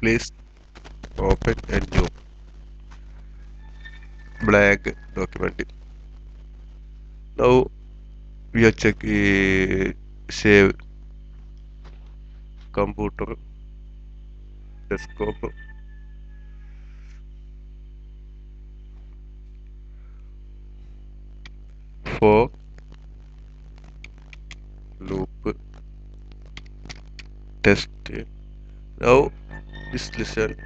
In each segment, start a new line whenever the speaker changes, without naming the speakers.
Please open a new blank document. Now we are check save computer desktop for loop test. Now this lesson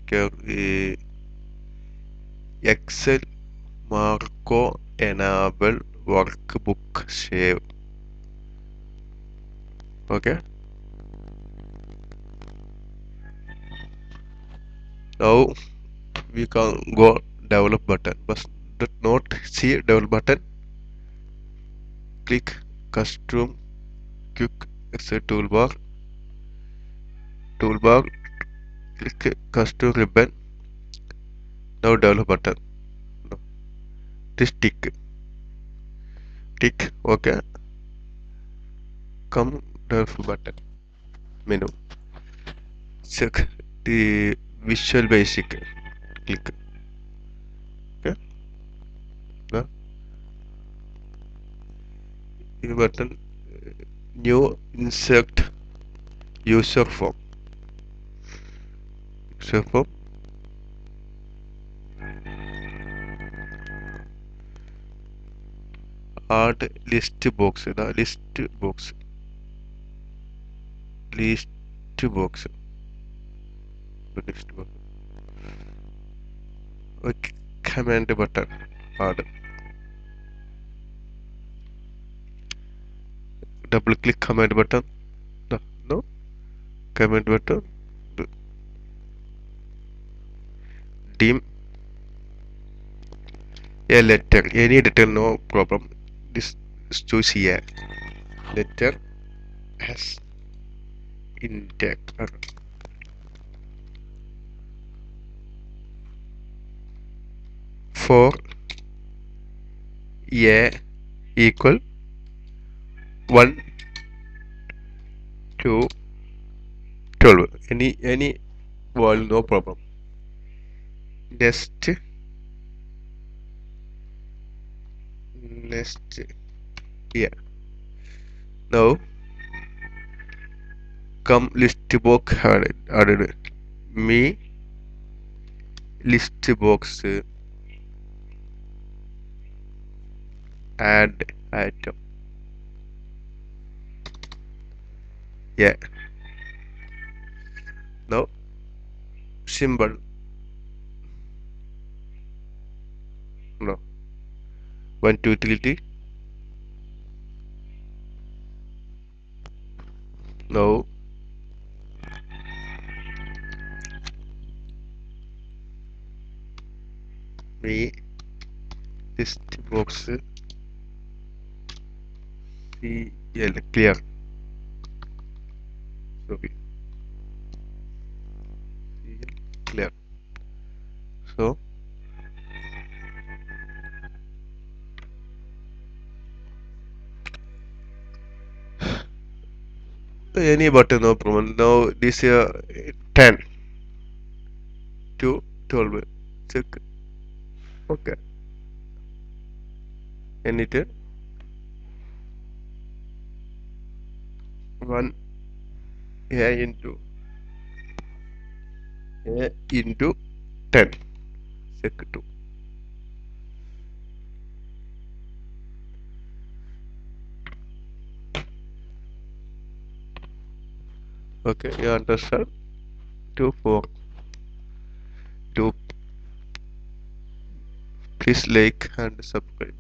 carry Excel Marco enable workbook save. Okay. Now we can go develop button, but not see develop button. Click custom quick Excel toolbar. Click custom ribbon. Now develop button. No. This tick. Okay. Come develop button menu. Check the Visual Basic. Click. Okay. Now this button new insert user form. Add list box. The list box. Okay. Command button. Add. Double click command button. No. Command button. Dim a letter. Any letter, no problem. This is choose here. Letter has intact. For a equal 1 to 12. Any value, no problem. Next here. Now come ListBox added. Me ListBox add item. Yeah. Now symbol. No. 1 to utility. Now me ListBox CL clear. Sorry. CL clear. So any button, no problem. Now this 10 to 12. Check. Okay. Anything 1 a into 10. Check 2. Okay, you understand? 2 4 2. Please like and subscribe.